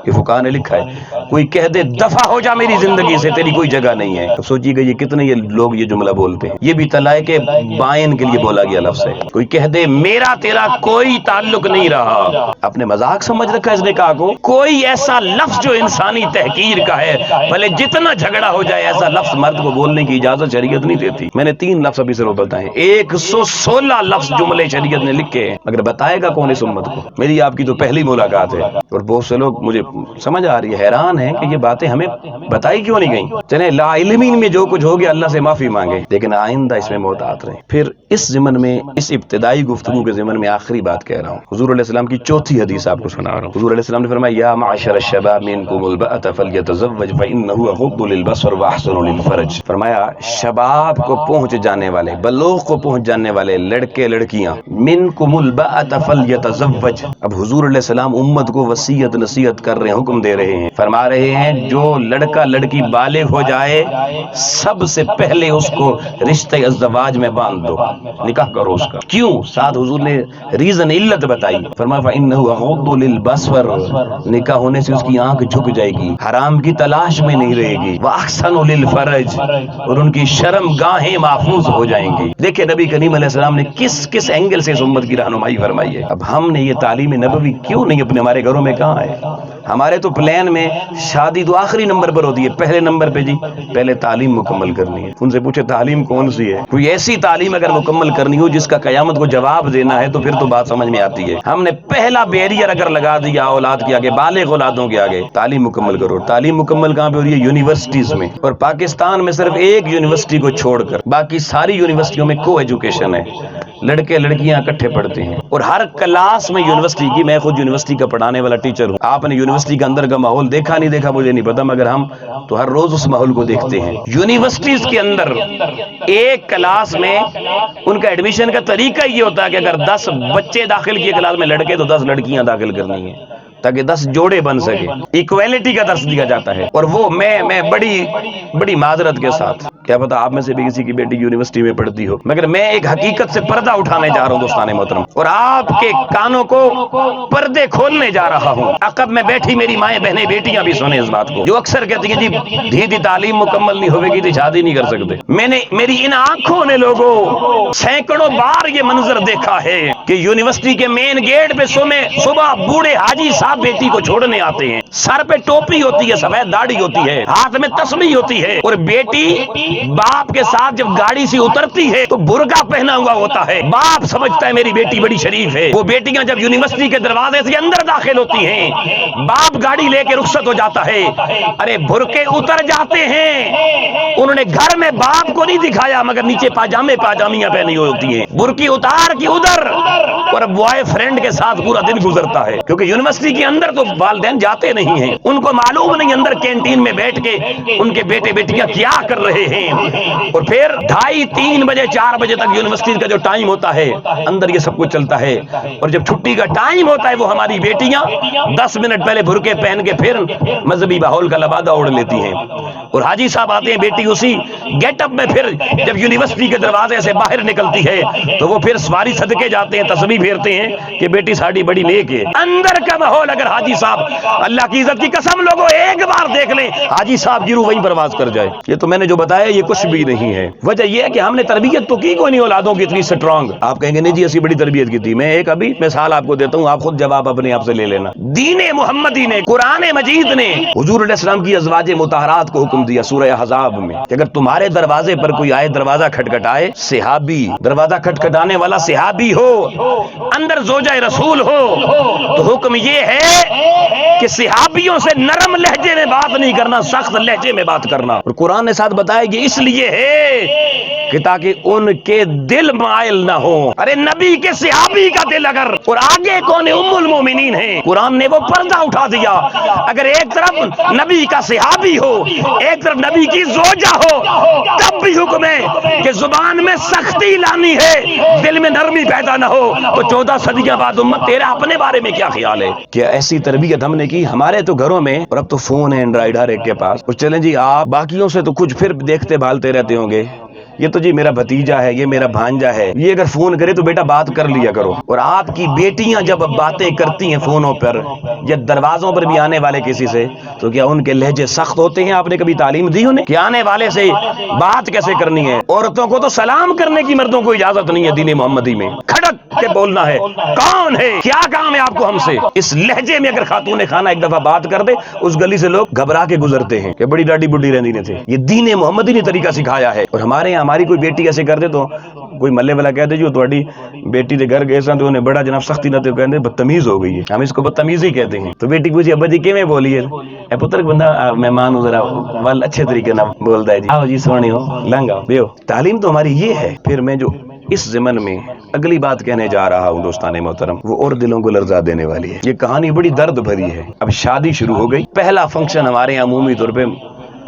یہ فقہا نے لکھا ہے۔ کوئی کہہ دے دفع ہو جا میری زندگی سے، تیری کوئی جگہ نہیں ہے، تو سوچیے گا یہ کتنے لوگ یہ جملہ بولتے ہیں، یہ بھی طلاق بائن کے لیے بولا گیا لفظ ہے۔ کوئی کہہ دے میرا تیرا کوئی تعلق نہیں رہا، اپنے مذاق سمجھ رکھا اس نکاح کو۔ کوئی ایسا لفظ جو انسانی تحقیر کا ہے، بھلے جتنا جھگڑا ہو جائے، ایسا لفظ مرد کو بولنے کی اجازت شریعت نہیں دیتی۔ میں نے 3 لفظ ابھی صرف بتائے، 116 لفظ جملے شریعت نے لکھے ہیں، مگر بتائے گا کون اس امت کو؟ میری آپ کی تو پہلی ملاقات ہے، اور بہت سے لوگ مجھے سمجھ آ رہی ہے، حیران ہیں کہ یہ باتیں ہمیں بتائی کیوں نہیں گئیں۔ چلیں لا علمی میں جو کچھ ہو گیا اللہ سے معافی مانگے، لیکن آئندہ اس میں محتاط رہیں۔ پھر اس ضمن میں، اس ابتدائی گفتگو کے ضمن میں آخری بات کہہ رہا ہوں، حضور علیہ السلام کی 4تھی حدیث آپ کو سنا رہا ہوں۔ حضور علیہ السلام نے فرمایا یا معشر الشباب منکم الباءۃ فلیتزوج فانہ اغض للبصر واحسن للفرج۔ فرمایا شباب کو پہنچ جانے والے، بلوغ کو پہنچ جانے والے لڑکے لڑکیاں، منکم الباءۃ فلیتزوج۔ اب حضور علیہ السلام امت کو وصیت نصیحت کر رہے ہیں، حکم دے رہے ہیں، فرما رہے ہیں جو لڑکا لڑکی بالغ ہو جائے سب سے پہلے اس کو رشتہ ازدواج میں باندھ دو، نکاح کرو اس کا۔ کیوں؟ ساتھ حضور نے ریزن علت بتائی، فرمایا فَإِنَّهُ أَغَضُّ لِلْبَصَرِ، نکاح ہونے سے اس کی آنکھ جھک جائے گی، حرام کی تلاش میں نہیں رہے گی، وَأَحْسَنُ لِلْفَرَجِ، اور ان کی شرم گاہیں محفوظ ہو جائیں گی۔ دیکھیں نبی کریم علیہ السلام نے کس اینگل سے اس امت کی رہنمائی فرمائی ہے۔ اب ہم نے یہ تعلیم نبوی کیوں نہیں اپنے ہمارے گھروں میں کہاں ہے؟ ہمارے تو پلان میں شادی تو آخری نمبر پر ہوتی ہے، پہلے نمبر پہ جی پہلے تعلیم مکمل کرنی ہے۔ ان سے پوچھے تعلیم کون سی ہے؟ کوئی ایسی تعلیم اگر مکمل کرنی ہو جس کا قیامت کو جواب دینا ہے تو پھر تو بات سمجھ میں آتی ہے۔ ہم نے پہلا بیریئر اگر لگا دیا اولاد کے آگے، بالغ اولادوں کے آگے، تعلیم مکمل کرو۔ تعلیم مکمل کہاں پہ ہو رہی ہے؟ یونیورسٹیز میں، اور پاکستان میں صرف ایک یونیورسٹی کو چھوڑ کر باقی ساری یونیورسٹیوں میں کو ایجوکیشن ہے، لڑکے لڑکیاں اکٹھے پڑھتے ہیں، اور ہر کلاس میں یونیورسٹی کی، میں خود یونیورسٹی کا پڑھانے والا ٹیچر ہوں، آپ نے یونیورسٹی کے اندر کا ماحول دیکھا نہیں دیکھا مجھے نہیں پتا، مگر ہم تو ہر روز اس ماحول کو دیکھتے ہیں۔ یونیورسٹیز کے اندر ایک کلاس میں ان کا ایڈمیشن کا طریقہ یہ ہوتا ہے کہ اگر 10 بچے داخل کیے کلاس میں لڑکے تو 10 لڑکیاں داخل کرنی ہیں تاکہ 10 جوڑے بن سکے، ایکویلٹی کا درس دیا جاتا ہے۔ اور وہ میں بڑی معذرت کے ساتھ، کیا پتا آپ میں سے بھی کسی کی بیٹی یونیورسٹی میں پڑھتی ہو، مگر میں ایک حقیقت سے پردہ اٹھانے جا رہا ہوں دوستان محترم، اور آپ کے کانوں کو پردے کھولنے جا رہا ہوں۔ عقب میں بیٹھی میری مائیں بہنیں بیٹیاں بھی سنیں اس بات کو، جو اکثر کہتی ہیں جی دھی تعلیم مکمل نہیں ہوئے گی تو شادی نہیں کر سکتے۔ میری ان آنکھوں نے لوگوں سینکڑوں بار یہ منظر دیکھا ہے کہ یونیورسٹی کے مین گیٹ پہ صبح بوڑھے حاجی صاحب بیٹی کو چھوڑنے آتے ہیں، سر پہ ٹوپی ہوتی ہے، سفید داڑھی ہوتی ہے، ہاتھ میں تسبیح ہوتی ہے، اور بیٹی باپ کے ساتھ جب گاڑی سے اترتی ہے تو برقع پہنا ہوا ہوتا ہے، باپ سمجھتا ہے میری بیٹی بڑی شریف ہے۔ وہ بیٹیاں جب یونیورسٹی کے دروازے سے اندر داخل ہوتی ہیں، باپ گاڑی لے کے رخصت ہو جاتا ہے، ارے برقعے اتر جاتے ہیں، انہوں نے گھر میں باپ کو نہیں دکھایا مگر نیچے پاجامیاں پہنی ہوتی ہیں، برقعے اتار کے ادھر، اور بوائے فرینڈ کے ساتھ پورا دن گزرتا ہے، کیونکہ یونیورسٹی کے اندر تو والدین جاتے نہیں ہیں، ان کو معلوم نہیں اندر کینٹین میں بیٹھ کے ان کے بیٹے بیٹیاں کیا کر رہے ہیں۔ اور پھر 2:30 بجے 4 بجے تک یونیورسٹی کا جو ٹائم ہوتا ہے اندر یہ سب کچھ چلتا ہے، اور جب چھٹی کا ٹائم ہوتا ہے وہ ہماری بیٹیاں 10 منٹ پہلے برقعے پہن کے پھر مذہبی ماحول کا لبادہ اوڑھ لیتی ہیں، اور حاجی صاحب آتے ہیں، بیٹی اسی گیٹ اپ میں پھر جب یونیورسٹی کے دروازے سے باہر نکلتی ہے تو وہ پھر سواری صدقے جاتے ہیں، تسبیح پھیرتے ہیں کہ بیٹی ساڑی بڑی نیک ہے۔ اندر کا ماحول اگر حاجی صاحب، اللہ کی عزت کی قسم لوگوں ایک بار دیکھ لیں، حاجی صاحب کی روح وہیں پرواز کر جائے۔ یہ تو میں نے جو بتایا یہ کچھ بھی نہیں ہے، وجہ یہ ہے کہ ہم نے تربیت تو کی کوئی نہیں اولادوں کی اتنی سٹرانگ۔ آپ کہیں گے نہیں جی ایسی بڑی تربیت کی تھی، میں ایک ابھی مثال آپ کو دیتا ہوں، آپ خود جواب اپنے آپ سے لے لینا۔ دین محمدی نے، قرآن مجید نے حضور علیہ السلام کی ازواج مطہرات کو حکم حکم دیا سورہ احزاب میں کہ اگر تمہارے دروازے پر کوئی آئے، دروازہ کھٹکھٹائے، صحابی، دروازہ کھٹکھٹانے والا صحابی ہو، اندر زوجہ رسول ہو، تو حکم یہ ہے کہ صحابیوں سے نرم لہجے میں بات نہیں کرنا، سخت لہجے میں بات کرنا۔ اور قرآن نے ساتھ بتایا کہ اس لیے ہے کہ تاکہ ان کے دل مائل نہ ہو۔ ارے نبی کے صحابی کا دل اگر، اور آگے کون ام المومنین ہیں، قرآن نے وہ پردہ اٹھا دیا، اگر ایک طرف نبی کا صحابی ہو، ایک طرف نبی کی زوجہ ہو، تب بھی حکم ہے کہ زبان میں سختی لانی ہے، دل میں نرمی پیدا نہ ہو۔ تو 14 صدیاں بعد امت تیرا اپنے بارے میں کیا خیال ہے؟ کیا ایسی تربیت ہم نے کی؟ ہمارے تو گھروں میں، اور اب تو فون ہے اینڈرائیڈ ہر ایک کے پاس، اور چلیں جی آپ باقیوں سے تو کچھ پھر دیکھتے بھالتے رہتے ہوں گے، یہ تو جی میرا بھتیجا ہے، یہ میرا بھانجا ہے، یہ اگر فون کرے تو بیٹا بات کر لیا کرو۔ اور آپ کی بیٹیاں جب باتیں کرتی ہیں فونوں پر یا دروازوں پر بھی آنے والے کسی سے، تو کیا ان کے لہجے سخت ہوتے ہیں؟ آپ نے کبھی تعلیم دی انہیں کہ آنے والے سے بات کیسے کرنی ہے؟ عورتوں کو تو سلام کرنے کی مردوں کو اجازت نہیں ہے دین محمدی میں، کھڑک کے بولنا ہے، کون ہے، کیا کام ہے آپ کو ہم سے؟ اس لہجے میں اگر خاتون خانہ ایک دفعہ بات کر دے، اس گلی سے لوگ گھبرا کے گزرتے ہیں کہ بڑی ڈاڈی بڈھی رہندی نے تھے۔ یہ دین محمدی نے طریقہ سکھایا ہے۔ اور ہمارے یہاں ہماری کوئی بیٹی ایسے کر دے تو کوئی ملے والا کہہ دے جو تھوڑی بیٹی دے گھر گئے سن تو انہیں بڑا جناب سختی نہ تے کہندے بدتمیز ہو گئی ہے، ہم اس کو بدتمیزی کہتے ہیں۔ تو بیٹی پوچھی ابا جی کیویں بولی ہے؟ اے پتر بندہ مہمان ذرا ول اچھے طریقے نہ بولدا ہے جی، آؤ جی سونے ہو لنگ آؤ بیو۔ تعلیم تو ہماری یہ ہے۔ پھر میں جو اس ضمن میں اگلی بات کہنے جا رہا ہوں دوستان محترم، وہ اور دلوں کو لرزا دینے والی ہے۔ یہ کہانی بڑی درد بھری ہے۔ اب شادی شروع ہو گئی، پہلا فنکشن ہمارے یہاں عمومی طور پہ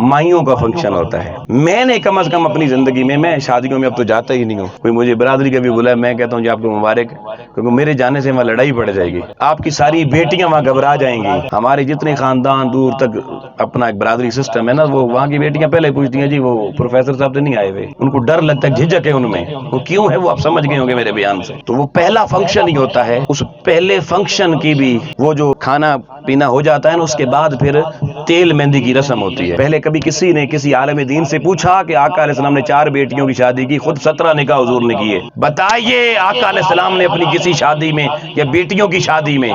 مائیوں کا فنکشن ہوتا ہے۔ میں نے کم از کم اپنی زندگی میں شادیوں میں اب تو جاتا ہی نہیں ہوں، کوئی مجھے برادری کا بھی بلایا میں کہتا ہوں جی آپ کو مبارک، کیونکہ میرے جانے سے وہاں لڑائی پڑ جائے گی، آپ کی ساری بیٹیاں وہاں گھبرا جائیں گی۔ ہمارے جتنے خاندان دور تک اپنا ایک برادری سسٹم ہے نا، وہ وہاں کی بیٹیاں پہلے پوچھتی ہیں جی وہ پروفیسر صاحب تو نہیں آئے ہوئے، ان کو ڈر لگتا ہے، جھجک ہے ان میں، وہ کیوں ہے وہ آپ سمجھ گئے ہوں گے میرے بیان سے۔ تو وہ پہلا فنکشن ہی ہوتا ہے، اس پہلے فنکشن کی بھی وہ جو کھانا پینا ہو جاتا ہے نا، اس کے بعد پھر تیل مہندی کی رسم ہوتی ہے۔ پہلے کبھی کسی نے کسی عالم دین سے پوچھا کہ آقا علیہ السلام نے 4 بیٹیوں کی شادی کی، خود 17 نکاح حضور نے کیے، بتائیے آقا علیہ السلام نے اپنی کسی شادی میں یا بیٹیوں کی شادی میں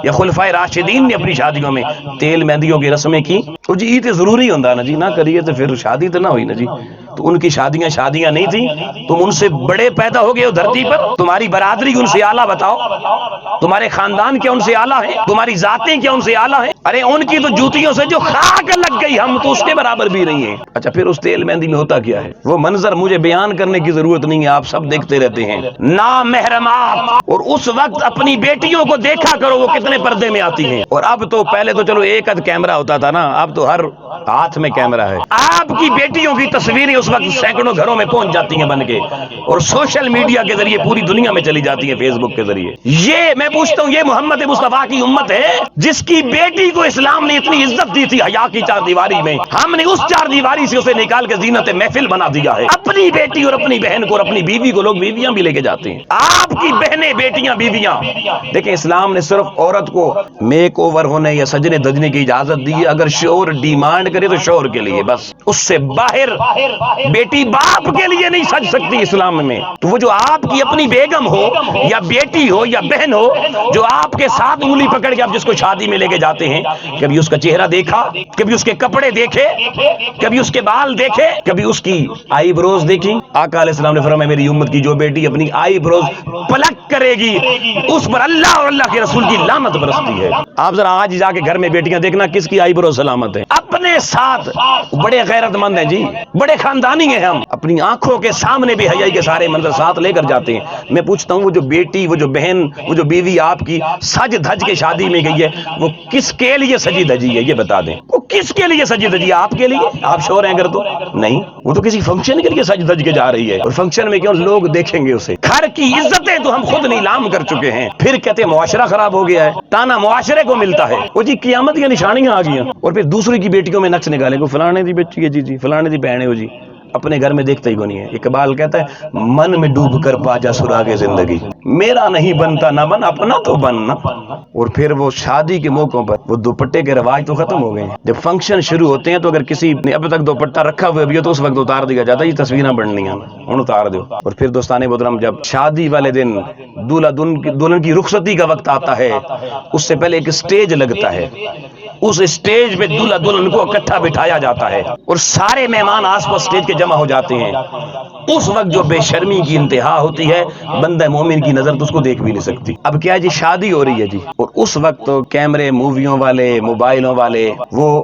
یا خلفائے راشدین نے اپنی شادیوں میں تیل مہندیوں کی رسمیں کی؟ تو جی یہ تو ضروری ہوتا نا جی، نہ کریے تو پھر شادی تو نہ ہوئی نا جی۔ تو ان کی شادیاں نہیں تھیں، تم ان سے بڑے پیدا ہو گئے ہو دھرتی پر، تمہاری برادری ان سے اعلیٰ بتاؤ، تمہارے خاندان کیا ان سے اعلیٰ ہیں، تمہاری ذاتیں کیا ان سے اعلیٰ ہیں؟ ارے ان کی تو جوتیوں سے جو خاک لگ گئی ہم تو اس کے برابر بھی نہیں ہیں۔ اچھا پھر اس تیل مہندی میں ہوتا کیا ہے؟ وہ منظر مجھے بیان کرنے کی ضرورت نہیں ہے، آپ سب دیکھتے رہتے ہیں، نامحرمات۔ اور اس وقت اپنی بیٹیوں کو دیکھا کرو وہ کتنے پردے میں آتی ہیں۔ اور اب تو پہلے تو چلو ایک ادھ کیمرہ ہوتا تھا نا، اب تو ہر ہاتھ میں کیمرہ ہے۔ آپ کی بیٹیوں کی تصویریں اس وقت سینکڑوں گھروں میں پہنچ جاتی ہیں بن کے، اور سوشل میڈیا کے ذریعے پوری دنیا میں چلی جاتی ہیں، فیس بک کے ذریعے۔ یہ میں پوچھتا ہوں، یہ محمد مصطفیٰ کی امت ہے جس کی بیٹی کو اسلام نے اتنی عزت دی تھی حیا کی 4 دیواری میں، ہم نے اس 4 دیواری سے اسے نکال کے زینت محفل بنا دیا ہے۔ اپنی بیٹی اور اپنی بہن کو اور اپنی بیوی کو لوگ بیویاں بھی لے کے جاتے ہیں، آپ کی بہنیں بیٹیاں بیویاں۔ دیکھیں اسلام نے صرف عورت کو میک اوور ہونے یا سجنے دجنے کی اجازت دی ہے اگر شوہر ڈیمانڈ کرے تو شوہر کے لیے بس، اس سے باہر بیٹی باپ کے لیے نہیں سج سکتی اسلام میں۔ تو وہ جو آپ کی اپنی بیگم ہو یا بیٹی ہو یا بہن ہو، جو آپ کے ساتھ انگلی پکڑ کے آپ جس کو شادی میں لے کے جاتے ہیں، کبھی اس کا چہرہ دیکھا، کبھی اس کے کپڑے دیکھے، کبھی اس کے بال دیکھے، کبھی اس کی آئی بروز دیکھی؟ آقا علیہ السلام نے فرمایا میری امت کی جو بیٹی اپنی آئی بروز پلک کرے گی اس پر اللہ اور اللہ کے رسول کی لعنت برستی ہے۔ آپ ذرا آج جا کے گھر میں بیٹیاں دیکھنا کس کی آئی بروز سلامت ہے؟ اپنے ساتھ بڑے غیرت مند ہیں جی، بڑے خاندانی ہیں ہم، اپنی آنکھوں کے سامنے بے حیائی کے سارے منظر ساتھ لے کر جاتے ہیں۔ میں پوچھتا ہوں وہ جو بیٹی، وہ جو بہن، وہ جو بیوی آپ کی سج دھج کے شادی میں گئی ہے، وہ کس کے لیے سجی دھجی ہے؟ یہ بتا دیں، وہ کس کے لیے سجی دھجی ہے؟ آپ کے لیے؟ آپ شوہر ہیں اگر تو نہیں، وہ تو کسی فنکشن کے لیے سج دھج کے جا رہی ہے، اور فنکشن میں کیوں لوگ دیکھیں گے اسے؟ گھر کی عزتیں تو ہم خود نیلام کر چکے ہیں، پھر کہتے ہیں معاشرہ خراب ہو گیا ہے، تانا معاشرے کو ملتا ہے۔ وہ جی قیامت کی نشانیاں آ گئی ہیں، اور پھر دوسرے کی بیٹیوں میں نقش نکالیں کو فلانے دی بیٹی ہے جی فلانے دی بہن ہے وہ جی، اپنے گھر میں دیکھتا ہی کو نہیں ہے۔ اقبال کہتا ہے من میں ڈوب کر پا جا سراغ زندگی، میرا نہیں بنتا نہ بن اپنا تو بننا۔ اور پھر وہ شادی کے موقعوں پر وہ دوپٹے کے رواج تو ختم ہو گئے ہیں، جب فنکشن شروع ہوتے ہیں تو اگر کسی نے اب تک دوپٹہ رکھا ہوا بھی ہو تو اس وقت اتار دیا جاتا ہے، یہ تصویریں بننی ہیں ان اتار دو۔ اور پھر دوستان محترم جب شادی والے دن دلہن کی رخصتی کا وقت آتا ہے، اس سے پہلے ایک سٹیج لگتا ہے، اس اسٹیج پہ دلہا دلہن کو اکٹھا بٹھایا جاتا ہے اور سارے مہمان آس پاس اسٹیج کے جمع ہو جاتے ہیں. اس وقت جو بے شرمی کی انتہا ہوتی ہے، بندہ مومن کی نظر تو اس کو دیکھ بھی نہیں سکتی. اب کیا جی شادی ہو رہی ہے جی، اور اس وقت تو کیمرے، موویوں والے، موبائلوں والے، وہ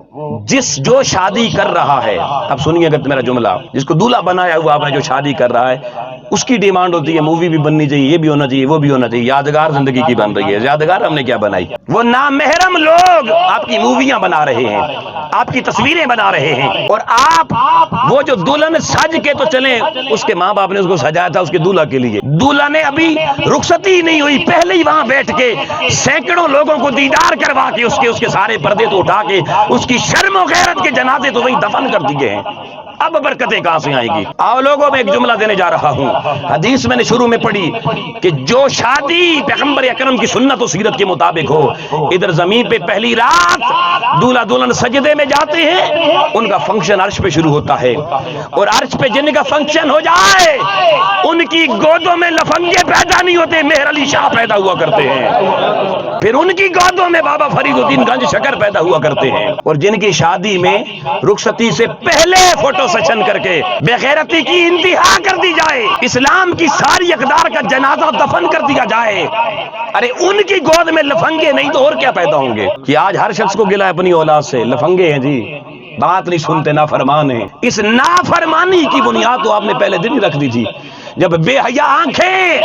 جو شادی کر رہا ہے، اب سنیے گا میرا جملہ، جس کو دولہا بنایا ہوا آپ نے، جو شادی کر رہا ہے، اس کی ڈیمانڈ ہوتی ہے مووی بھی بننی چاہیے، یہ بھی ہونا چاہیے، وہ بھی ہونا چاہیے. یادگار زندگی کی بن رہی ہے. یادگار ہم نے کیا بنائی؟ وہ نامحرم لوگ آپ کی موویاں بنا رہے ہیں، آپ کی تصویریں بنا رہے ہیں، اور آپ وہ جو دلہن سج کے تو چلیں، اس کے ماں باپ نے اس کو سجایا تھا اس کے دولہا کے لیے. دولہا نے ابھی رخصتی ہی نہیں ہوئی، پہلے ہی وہاں بیٹھ کے سینکڑوں لوگوں کو دیدار کروا کے اس کے سارے پردے تو اٹھا کے اس کی شرم و غیرت کے جنازے تو وہی دفن کر دیے ہیں. اب برکتیں کہاں سے آئیں گی؟ آؤ لوگوں، میں ایک جملہ دینے جا رہا ہوں. حدیث میں نے شروع میں پڑھی کہ جو شادی پیغمبر اکرم کی سنت و سیرت کے مطابق ہو، ادھر زمین پہ پہلی رات دولہا دلہن سجدے میں جاتے ہیں، ان کا فنکشن عرش پہ شروع ہوتا ہے، اور عرش پہ جن کا فنکشن ہو جائے ان کی گودوں میں لفنگے پیدا نہیں ہوتے، مہر علی شاہ پیدا ہوا کرتے ہیں. پھر ان کی گودوں میں بابا فرید الدین گنج شکر پیدا ہوا کرتے ہیں. اور جن کی شادی میں رخصتی سے پہلے فوٹو سیشن کر کے بے غیرتی کی انتہا کر دی جائے، اسلام کی ساری اقدار کا جنازہ دفن کر دیا جائے، ارے ان کی گود میں لفنگے نہیں تو اور کیا پیدا ہوں گے؟ کہ آج ہر شخص کو گلا ہے اپنی اولاد سے، لفنگے ہیں جی، بات نہیں سنتے، نافرمان ہیں. اس نافرمانی کی بنیاد تو آپ نے پہلے دن ہی رکھ دی تھی جب بے حیا آنکھیں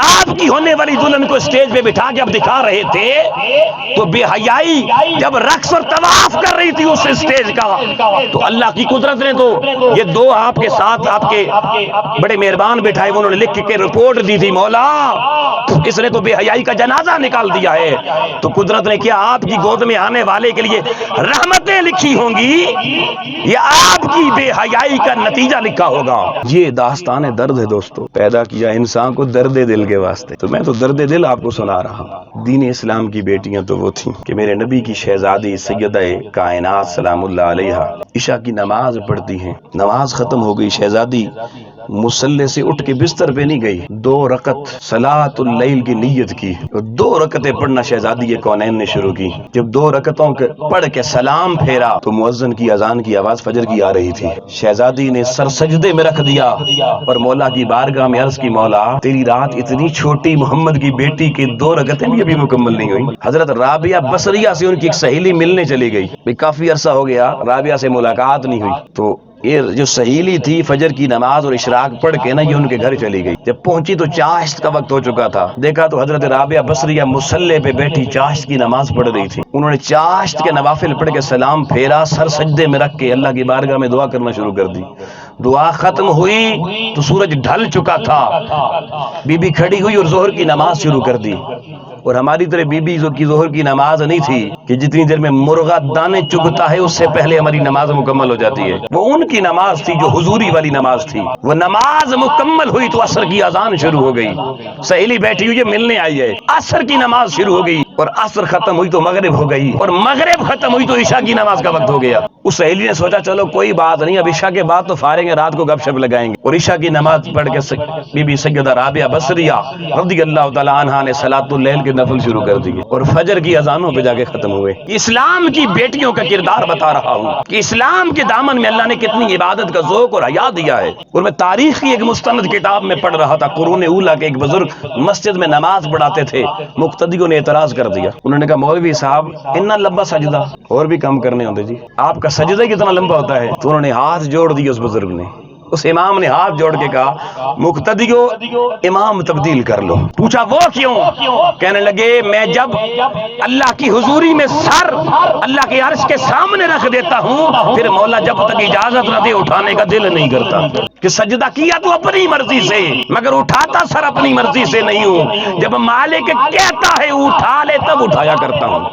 آپ کی ہونے والی دلہن کو اسٹیج پہ بٹھا کے اب دکھا رہے تھے، تو بے حیائی جب رقص اور طواف کر رہی تھی اس اسٹیج کا، تو اللہ کی قدرت نے تو یہ دو آپ کے ساتھ آپ کے بڑے مہربان بٹھائے، انہوں نے لکھ کے رپورٹ دی تھی، مولا اس نے تو بے حیائی کا جنازہ نکال دیا ہے. تو قدرت نے کیا آپ کی گود میں آنے والے کے لیے رحمتیں لکھی ہوں گی یا آپ کی بے حیائی کا نتیجہ لکھا ہوگا؟ یہ داستان درد ہے دوستو. پیدا کیا انسان کو درد دل کے واسطے، تو میں تو درد دل آپ کو سنا رہا ہوں. دین اسلام کی بیٹیاں تو وہ تھیں کہ میرے نبی کی شہزادی سیدہ کائنات سلام اللہ علیہ عشاء کی نماز پڑھتی ہیں، نماز ختم ہو گئی، شہزادی مصلی سے اٹھ کے بستر پہ نہیں گئی، 2 رکعت صلاۃ اللیل کی نیت کی، 2 رکعتیں پڑھنا شہزادی کونین نے شروع کی. جب 2 رکعتوں پڑھ کے سلام پھیرا تو مؤذن کی اذان کی آواز فجر کی آ رہی تھی. شہزادی نے سر سجدے میں رکھ دیا اور مولا کی بارگاہ میں عرض کی، مولا تیری رات اتنی چھوٹی، محمد کی بیٹی کی 2 رکعتیں بھی ابھی مکمل نہیں ہوئی. حضرت رابعہ بصریہ سے ان کی ایک سہیلی ملنے چلی گئی، کافی عرصہ ہو گیا رابعہ سے ملاقات نہیں ہوئی، تو یہ جو سہیلی تھی فجر کی نماز اور اشراق پڑھ کے نا یہ ان کے گھر چلی گئی. جب پہنچی تو چاشت کا وقت ہو چکا تھا، دیکھا تو حضرت رابعہ بصریہ مصلی پہ بیٹھی چاشت کی نماز پڑھ رہی تھی. انہوں نے چاشت کے نوافل پڑھ کے سلام پھیرا، سر سجدے میں رکھ کے اللہ کی بارگاہ میں دعا کرنا شروع کر دی. دعا ختم ہوئی تو سورج ڈھل چکا تھا، بی بی کھڑی ہوئی اور ظہر کی نماز شروع کر دی. اور ہماری طرح بی بی کی ظہر کی نماز نہیں تھی کہ جتنی دیر میں مرغا دانے چگتا ہے اس سے پہلے ہماری نماز مکمل ہو جاتی ہے. وہ ان کی نماز تھی جو حضوری والی نماز تھی. وہ نماز مکمل ہوئی تو عصر کی اذان شروع ہو گئی. سہیلی بیٹھی ہوئی ملنے آئی ہے، عصر کی نماز شروع ہو گئی، اور عصر ختم ہوئی تو مغرب ہو گئی، اور مغرب ختم ہوئی تو عشاء کی نماز کا وقت ہو گیا. اس سہیلی نے سوچا چلو کوئی بات نہیں، اب عشاء کے بعد تو فارغ ہیں، رات کو گپ شپ لگائیں گے. اور عشاء کی نماز پڑھ کے بی بی سیدہ رابعہ بصریہ رضی اللہ تعالی عنہا نے صلاۃ اللیل کے نفل شروع کر دیے اور فجر کی اذانوں پہ جا کے ختم ہوئے. اسلام کی بیٹیوں کا کردار بتا رہا ہوں کہ اسلام کے دامن میں اللہ نے کتنی عبادت کا ذوق اور حیا دیا ہے. اور میں تاریخ کی ایک مستند کتاب میں پڑھ رہا تھا، قرون اولیٰ کے ایک بزرگ مسجد میں نماز پڑھاتے تھے، مقتدیوں نے اعتراض کر دیا. انہوں نے کہا مولوی صاحب اتنا لمبا سجدہ اور بھی کم کرنے ہوتے جی، آپ کا سجدہ کتنا لمبا ہوتا ہے؟ تو انہوں نے ہاتھ جوڑ دیے، اس بزرگ نے، اس امام نے ہاتھ جوڑ کے کہا مقتدیو امام تبدیل کر لو. پوچھا وہ کیوں؟ کہنے لگے میں جب اللہ کی حضوری میں سر اللہ کے عرش کے سامنے رکھ دیتا ہوں، پھر مولا جب تک اجازت نہ دے اٹھانے کا دل نہیں کرتا. کہ سجدہ کیا تو اپنی مرضی سے، مگر اٹھاتا سر اپنی مرضی سے نہیں ہوں. جب مالک کہتا ہے اٹھا لے تب اٹھایا کرتا ہوں.